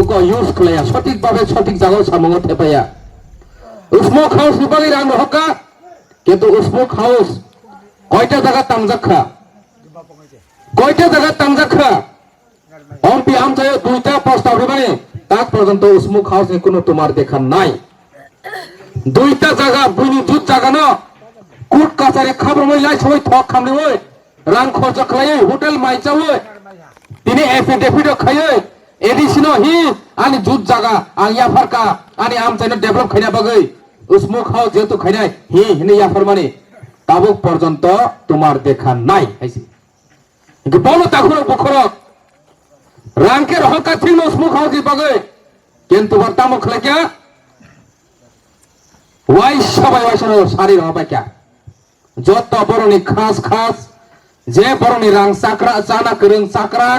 বুস্তुखौ use খালাया সঠিকভাবে সঠিক জায়গায় সামুঙ্গ থেপায়া স্মোক হাউস বিভাগে রান হকা কিন্তু স্মোক হাউস কয়টা জায়গা তামজাখা কয়টা জায়গা তামজাখা অম্পি আমচায় দুইটা প্রস্তাব রেবানি তাক পর্যন্ত স্মোক হাউস এ কোনো তোমার দেখা নাই দুইটা জায়গা বুনি দুধ জায়গা না কোর্ট কাছারি খাবার মইলাই সবাই ঠক খামনে ওই রাং খরচ খালায় হোটেল মাইচা ওই তিনি এফিডেভিট খায় এডিশন হি আনি দুধ জায়গা আং ইয়াফারকা আনি আমচাইनो ডেভেলপ খাইনা বাগৈ স্মোক হাউস যেহেতু খাইনাই হি হিনে ইয়াফার মানে তাবুক পর্যন্ত তোমার দেখা নাই হাইছি বলো তাখুর বখরক রাংকের হকা থিনো স্মোক হাউস বাগৈ কিন্তু বর্তাম খলাইকা ওয়াই সবাই ওয়াইসনো শারীর হবাইকা যত বরনি খাস খাস যে বরনি রাং চাকরা চানা করং চাকরা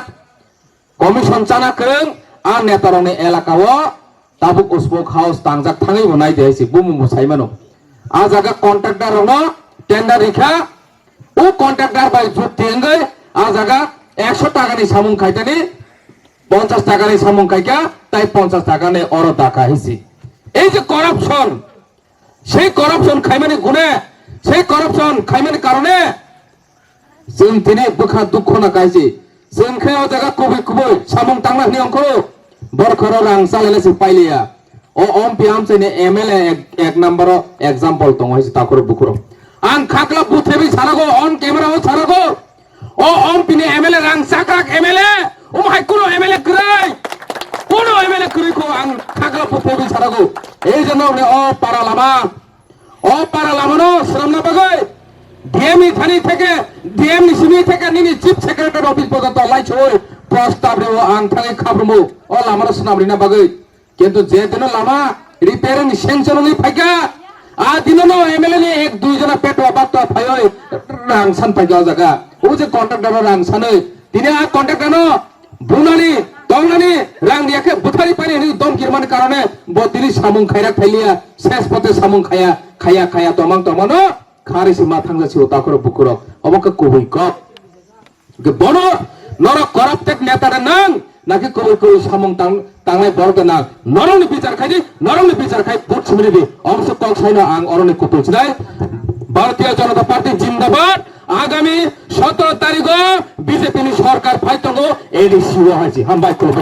কমিশন চানা করং আর নেতারনি এলাকাও তাবুক স্মোক হাউস তাংজাক থাঙै বনাই দেইছি বুমু মুসাইমানো আ জায়গা কন্ট্রাক্টর রনো টেন্ডার রেখা ও কন্ট্রাক্টর বাই জুট তেঙ্গৈ আ জায়গা 100 টাকানি সামুং খাইতানি 50 টাকানি সামুং খাইকা তাই 50 টাকানি অর টাকা হইছি এই যে করাপশন সেই করাপশন খাইমানি গুণে সেই করাপশন খাইমানি কারণে जों दिनै बोखा दुख ना गायसि जों खायाव जागा कबि कबि सामं तांना नि अंखो बरखर रां सालायनासि पाइलिया ओ एमपि आमसेने एमएलए एक नम्बर एग्जांपल दङ हइसि ताखर बुखुर आं खाकला बुथेबि सारागो अन क्यामेराव सारागो ओ एमपि नि एमएलए रां साकाक एमएलए ओ माय कोनो एमएलए करिखो आं खाकला बुथेबि सारागो এই জন্য ও পারা লামা নো শ্রমনা বাগৈ ডিএমই থানি থেকে ডিএমই সিমি থেকে নিনি চিফ সেক্রেটারি অফিস পর্যন্ত লাইছই প্রস্তাব রে আং থাঙে খাবরমু ও লামার সুনামরিনা বাগৈ কিন্তু যে দিন লামা রিপেয়ারিং সেনশননি ফাইকা আ দিননো এমএলএ নি এক দুই জনা পেটো বাত্তা ফায়ই রাং সান ফাইকা জায়গা ও যে কন্ট্রাক্টর রাং সাनै তিনি আ কন্ট্রাক্টর নো বুনানি দংনানি রাং দিয়াকে বুথারি পানি নি দম কিরমান কারণে বদিলি সামুং খাইরা খাইলিয়া শেষ পথে সামুং খায়া তমানো খারিসি মাথাংজাসি তাকর বুকুর অবকা কবই কপ গে বড় নর করাপ্টেড নেতারা নাং নাকি কবই সামং তাংলাই বড় না নরংনি বিচার খাই বুট সিমিবি অংশ কল সাইনা আং অরনি কুতুছলাই ভারতীয় জনতা পার্টি জিন্দাবাদ আগামী 17 তারিখ বিজেপি সরকার ফাইতঙ্গ এডি সিও হাইছি হামবাই করব